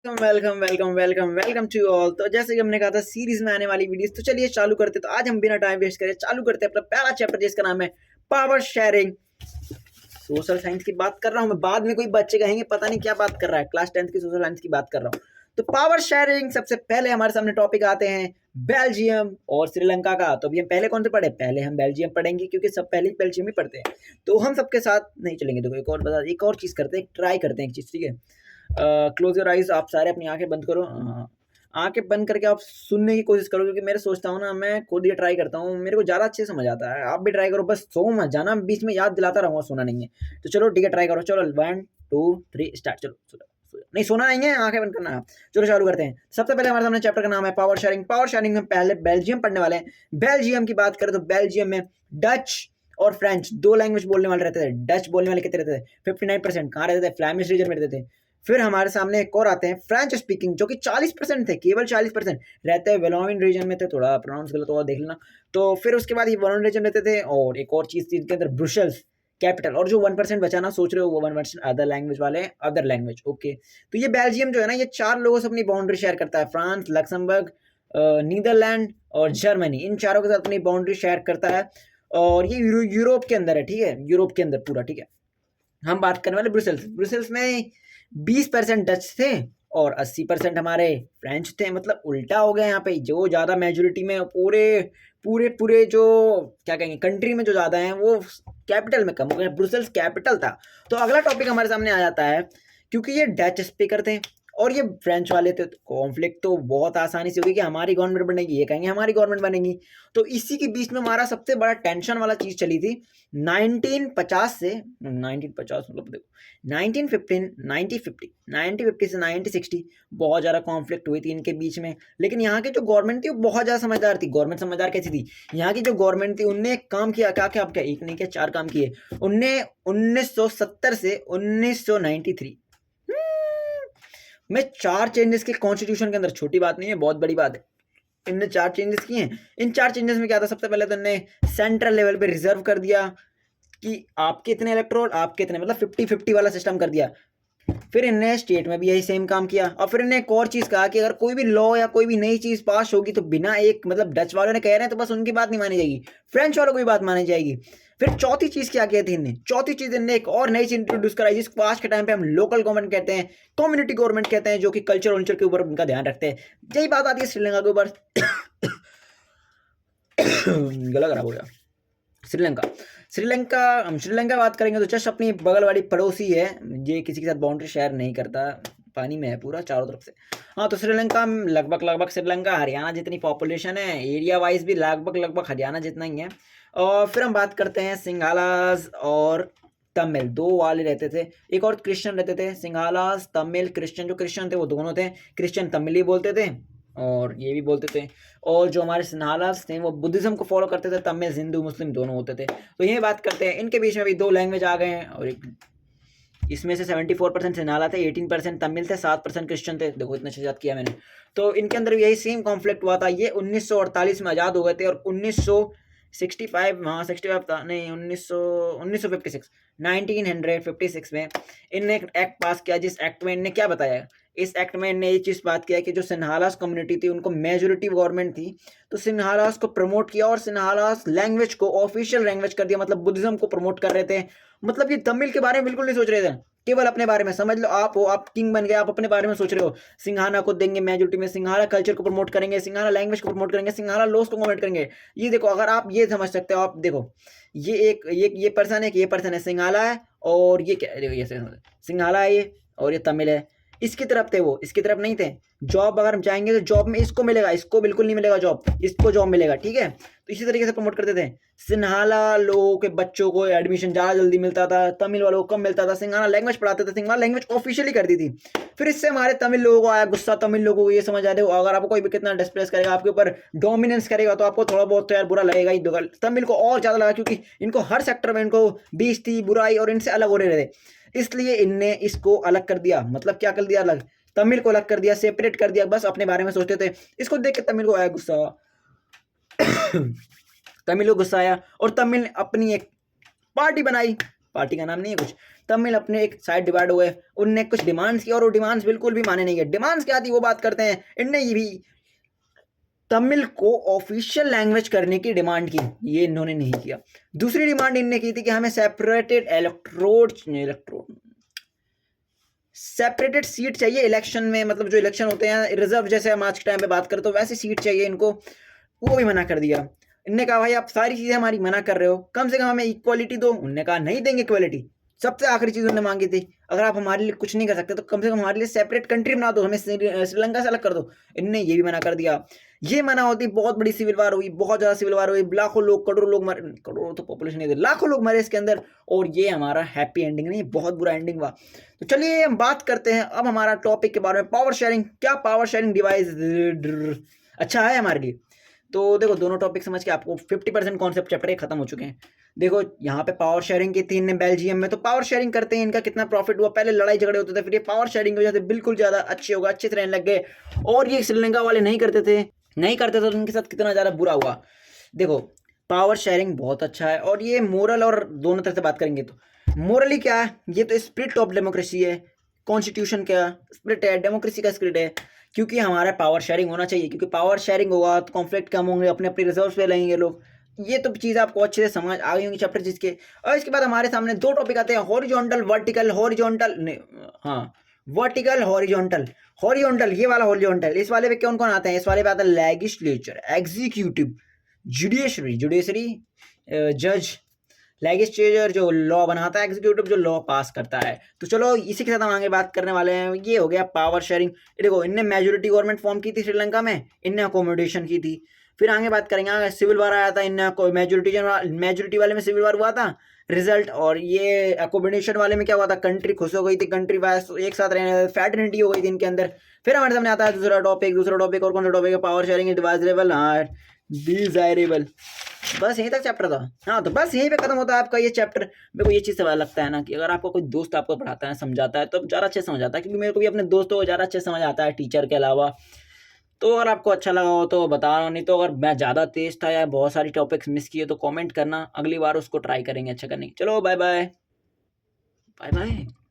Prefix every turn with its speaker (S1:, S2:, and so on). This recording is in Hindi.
S1: Welcome welcome welcome welcome to all. तो जैसे कि हमने कहा था सीरीज में आने वाली वीडियोस, तो चलिए चालू करते। तो आज हम बिना टाइम वेस्ट करे चालू करते हैं अपना पहला चैप्टर जिसका नाम है पावर शेयरिंग। सोशल साइंस की बात कर रहा हूँ मैं, बाद में कोई बच्चे कहेंगे पता नहीं क्या बात कर रहा है, क्लास 10th की सोशल साइंस की बात कर रहा हूँ। तो पावर शेयरिंग सबसे पहले हमारे सामने टॉपिक आते हैं बेल्जियम और श्रीलंका का। तो अभी हम पहले कौन से पढ़े? पहले हम बेल्जियम पढ़ेंगे क्योंकि सब पहले ही बेल्जियम ही पढ़ते हैं। तो हम सबके साथ नहीं चलेंगे। देखो एक और चीज़ करते हैं, ट्राई करते हैं एक चीज़, ठीक है। क्लोज योर आइज, आप सारे अपनी आंखें बंद करो। आंखें बंद करके आप सुनने की कोशिश करो, क्योंकि मैं सोचता हूँ ना, मैं खुद ये ट्राई करता हूँ, मेरे को ज़्यादा अच्छे समझ आता है। आप भी ट्राई करो, बस सो मत जाना, बीच में याद दिलाता रहूँगा, सोना नहीं है। तो चलो ठीक है, ट्राई करो। चलो 1 2 3 स्टार्ट। चलो नहीं, सोना नहीं है, आंखें बंद करना है। चलो चालू करते हैं। सबसे पहले हमारे सामने चैप्टर का नाम है पावर शेयरिंग। पावर शेयरिंग में पहले बेल्जियम पढ़ने वाले हैं। बेल्जियम की बात करें तो बेल्जियम में डच और फ्रेंच दो लैंग्वेज बोलने वाले रहते थे। डच बोलने वाले कितने रहते थे? 59%। कहाँ रहते थे? फ्लैमिश रीजन में रहते थे। फिर हमारे सामने एक और आते हैं फ्रेंच स्पीकिंग, जो कि 40% थे, केवल 40% रहते हैं। वेलोमिन रीजन में थे, थोड़ा प्रोनाउंस गलत हुआ देख लेना। तो फिर उसके बाद ये वेलोमिन रीजन रहते थे। और एक और चीज़ थी इनके अंदर, ब्रुसेल्स कैपिटल। और जो 1% बचाना सोच रहे हो, वो 1% अदर लैंग्वेज वाले, अदर लैंग्वेज। ओके, तो ये बेल्जियम जो है ना, ये 4 लोगों से अपनी बाउंड्री शेयर करता है। फ्रांस, लक्समबर्ग, नीदरलैंड और जर्मनी, इन चारों के साथ अपनी बाउंड्री शेयर करता है। और ये यूरोप के अंदर है, ठीक है, यूरोप के अंदर पूरा, ठीक है। हम बात करने वाले ब्रुसेल्स। ब्रुसेल्स में 20% डच थे और 80% हमारे फ्रेंच थे। मतलब उल्टा हो गया यहाँ पे, जो ज़्यादा मेजोरिटी में पूरे पूरे पूरे जो क्या कहेंगे कंट्री में जो ज़्यादा हैं, वो कैपिटल में कम हो गए। ब्रुसेल्स कैपिटल था। तो अगला टॉपिक हमारे सामने आ जाता है, क्योंकि ये डच स्पीकर थे और ये फ्रेंच वाले थे, तो कॉन्फ्लिक्ट तो बहुत आसानी से होगी कि हमारी गवर्नमेंट बनेगी, ये कहेंगे हमारी गवर्नमेंट बनेगी। तो इसी के बीच में हमारा सबसे बड़ा टेंशन वाला चीज़ चली थी 1950 से 1950, मतलब देखो 1915 1950 1950 से 1960 बहुत ज़्यादा कॉन्फ्लिक्ट हुई थी इनके बीच में। लेकिन यहाँ की जो गवर्नमेंट थी वो बहुत ज़्यादा समझदार थी। गवर्नमेंट समझदार कैसी थी? यहाँ की जो गवर्नमेंट थी उनने एक काम किया, क्या क्या, एक नहीं क्या, 4 काम किए उनने। 1970 से 1993 में 4 चेंजेस के कॉन्स्टिट्यूशन के अंदर। छोटी बात नहीं है, बहुत बड़ी बात है। इनने 4 चेंजेस किए हैं। इन 4 चेंजेस में क्या था? सबसे पहले तो इन्होंने सेंट्रल लेवल पे रिजर्व कर दिया कि आपके इतने इलेक्ट्रोल, आपके इतने, मतलब 50-50 वाला सिस्टम कर दिया। फिर इनने स्टेट में भी यही सेम काम किया। और फिर इन्हें एक और चीज़ कहा कि अगर कोई भी लॉ या कोई भी नई चीज़ पास होगी तो बिना एक, मतलब डच वालों ने कह रहे हैं तो बस उनकी बात नहीं मानी जाएगी, फ्रेंच वालों की भी बात मानी जाएगी। फिर चौथी चीज़ क्या की थी इनने? चौथी चीज़ इनने एक और नई चीज़ इंट्रोड्यूस कराई, जिसको आज के टाइम पे हम लोकल गवर्नमेंट कहते हैं, कम्युनिटी गवर्नमेंट कहते हैं, जो कि कल्चर वल्चर के ऊपर उनका ध्यान रखते हैं। यही बात आती है श्रीलंका के ऊपर। गला खराब हो गया। श्रीलंका श्रीलंका हम श्रीलंका बात करेंगे तो जस्ट अपनी बगल वाली पड़ोसी है, ये किसी के साथ बाउंड्री शेयर नहीं करता, पानी में है पूरा चारों तरफ से। हाँ, तो श्रीलंका लगभग श्रीलंका हरियाणा जितनी पॉपुलेशन है, एरिया वाइज भी लगभग हरियाणा जितना ही है। और फिर हम बात करते हैं सिंघालास और तमिल, दो वाले रहते थे। एक और क्रिश्चियन रहते थे, सिंघालास तमिल क्रिश्चियन। जो क्रिश्चियन थे वो दोनों थे, क्रिश्चियन तमिल ही बोलते थे और ये भी बोलते थे। और जो हमारे सिन्हालास थे वो बुद्धिज्म को फॉलो करते थे, तमिल हिंदू मुस्लिम दोनों होते थे। तो ये बात करते हैं, इनके बीच में भी 2 लैंग्वेज आ गए हैं। और एक इसमें से 74% सिन्हाला थे, 18% तमिल थे, 7% क्रिश्चियन थे। देखो इतना याद किया मैंने। तो इनके अंदर भी यही सेम कॉन्फ्लिक्ट हुआ था। ये 1948 में आज़ाद हो गए थे और 1965, हाँ 65 था नहीं, 1956 1956 में इनने एक एक्ट पास किया, जिस एक्ट में इनने क्या बताया, इस एक्ट में इनने ये चीज़ बात किया कि जो सिन्हालास कम्युनिटी थी उनको मेजोरिटी गवर्नमेंट थी, तो सिन्हालास को प्रमोट किया और सिन्हालास लैंग्वेज को ऑफिशियल लैंग्वेज कर दिया। मतलब बुद्धिज्म को प्रमोट कर रहे थे। मतलब ये तमिल के बारे में बिल्कुल नहीं सोच रहे थे, केवल अपने बारे में। समझ लो आप हो, आप किंग बन गए, आप अपने बारे में सोच रहे हो। सिंघाना को देंगे मेजोरिटी में, सिंघाना कल्चर को प्रमोट करेंगे, सिंघाना लैंग्वेज को प्रमोट करेंगे, सिंघाना लॉस को प्रमोट करेंगे। ये देखो, अगर आप ये समझ सकते हो, आप देखो ये पर्सन है, ये पर्सन है, सिंघाला है और ये क्या, देखो ये सिंघाला है ये, और ये तमिल है। इसकी तरफ थे वो, इसकी तरफ नहीं थे। जॉब अगर हम चाहेंगे तो जॉब में इसको मिलेगा, इसको बिल्कुल नहीं मिलेगा जॉब, इसको जॉब मिलेगा, ठीक है। तो इसी तरीके से प्रमोट करते थे। सिन्हाला लोगों के बच्चों को एडमिशन ज़्यादा जल्दी मिलता था, तमिल वालों को कम मिलता था। सिंघाना लैंग्वेज पढ़ाते थे, सिंघाना लैंग्वेज ऑफिशियली कर दी थी। फिर इससे हमारे तमिल लोगों को आया गुस्सा। तमिल लोगों को ये समझ आया, अगर आपको कोई भी कितना डिस्प्लेस करेगा, आपके ऊपर डोमिनेंस करेगा, तो आपको थोड़ा बहुत तो यार बुरा लगेगा ही। तमिल को और ज़्यादा लगा, क्योंकि इनको हर सेक्टर में इनको बेइज्जती बुराई और इनसे अलग हो रहे थे। इसलिए इनने इसको अलग कर दिया। मतलब क्या कर दिया? अलग, तमिल को अलग कर दिया, सेपरेट कर दिया, बस अपने बारे में सोचते थे। इसको देख के तमिल को आया गुस्सा। तमिल को गुस्सा आया और तमिल ने अपनी एक पार्टी बनाई, पार्टी का नाम नहीं है कुछ, तमिल अपने एक साइड डिवाइड हुए, उनने कुछ डिमांड्स की और वो डिमांड्स बिल्कुल भी माने नहीं गए। डिमांड्स क्या थी वो बात करते हैं। इनने ये भी तमिल को ऑफिशियल लैंग्वेज करने की डिमांड की, ये इन्होंने नहीं किया। दूसरी डिमांड इनने की थी कि हमें सेपरेटेड सेपरेटेड सीट चाहिए इलेक्शन में, मतलब जो इलेक्शन होते हैं रिजर्व, जैसे हम आज के टाइम पे बात करें तो वैसी सीट चाहिए इनको, वो भी मना कर दिया। इनने कहा भाई आप सारी चीज़ें हमारी मना कर रहे हो, कम से कम हमें इक्वालिटी दो। उनने कहा नहीं देंगे इक्वालिटी। सबसे आखिरी चीज़ उन्होंने मांगी थी, अगर आप हमारे लिए कुछ नहीं कर सकते तो कम से कम हमारे लिए सेपरेट कंट्री बना दो, हमें श्रीलंका से अलग कर दो। इनने ये भी मना कर दिया। ये मना होती बहुत बड़ी सिविल वार हुई, बहुत ज़्यादा सिविल वार हुई, लाखों लोग, करोड़ों लोग मरे, करोड़ों तो पॉपुलेशन नहीं थे, लाखों लोग मरे इसके अंदर। और ये हमारा हैप्पी एंडिंग नहीं, बहुत बुरा एंडिंग हुआ। तो चलिए हम बात करते हैं अब हमारा टॉपिक के बारे में, पावर शेयरिंग। क्या पावर शेयरिंग डिवाइस अच्छा है हमारे लिए? तो देखो दोनों टॉपिक समझ के आपको 50% कॉन्सेप्ट चैप्टर खत्म हो चुके हैं। देखो यहाँ पे पावर शेयरिंग की थी इनने बेल्जियम में, तो पावर शेयरिंग करते हैं, इनका कितना प्रॉफिट हुआ। पहले लड़ाई झगड़े होते थे, फिर ये पावर शेयरिंग की वजह से बिल्कुल ज़्यादा अच्छे होगा, अच्छे से रहने लग गए। और ये श्रीलंका वाले नहीं करते थे तो उनके साथ कितना ज़्यादा बुरा हुआ। देखो पावर शेयरिंग बहुत अच्छा है, और ये मोरल और दोनों तरह से बात करेंगे तो मोरली क्या है, ये तो स्पिरिट ऑफ डेमोक्रेसी है। कॉन्स्टिट्यूशन क्या स्पिरिट है, डेमोक्रेसी का स्पिरिट है, क्योंकि हमारा पावर शेयरिंग होना चाहिए, क्योंकि पावर शेयरिंग होगा तो कॉन्फ्लिक्ट कम होंगे, अपने अपने रिजर्व पे लेंगे लोग। ये तो चीज़ आपको अच्छे से समझ आ गई होंगी चैप्टर जिसके। और इसके बाद हमारे सामने दो टॉपिक आते हैं, horizontal vertical. Vertical horizontal. Horizontal ये वाला हॉरिजॉन्टल, इस वाले पे कौन कौन आते हैं? इस वाले पे आता है लेजिस्लेचर, एग्जीक्यूटिव, जुडिशरी, जज, लेजिस्लेचर जो लॉ बनाता है, एग्जीक्यूटिव जो लॉ पास करता है। तो चलो इसी के साथ हम आगे बात करने वाले हैं। ये हो गया पावर शेयरिंग। देखो इनने मेजोरिटी गवर्नमेंट फॉर्म की थी श्रीलंका में, इनने अकोमोडेशन की थी। फिर आगे बात करेंगे, आगे सिविल वार आया था, इनने मेजोरिटी वाले में सिविल वार हुआ था रिजल्ट। और ये अकोमोडेशन वाले में क्या हुआ था, कंट्री खुश हो गई थी, कंट्री वाइज एक साथ रहने, फैटर्निटी हो गई थी इनके अंदर। फिर हमारे सामने आता है दूसरा टॉपिक और कौन सा टॉपिक है? पावर शेयरिंग डिवाइजेबल, हाँ डिजायरेबल। बस यहीं तक चैप्टर था। हाँ तो बस यहीं पे खत्म होता है आपका ये चैप्टर। मेरे को ये चीज़ से लगता है ना कि अगर आपको कोई दोस्त आपको पढ़ाता है, समझाता है, तो ज़्यादा अच्छे समझ आता है, क्योंकि मेरे को भी अपने दोस्तों को ज़्यादा अच्छे समझ आता है टीचर के अलावा। तो अगर आपको अच्छा लगा हो तो बता रहा हूँ, नहीं तो अगर मैं ज़्यादा तेज था या बहुत सारी टॉपिक्स मिस किए तो कमेंट करना, अगली बार उसको ट्राई करेंगे अच्छा करने की। चलो बाय बाय। Bye bye.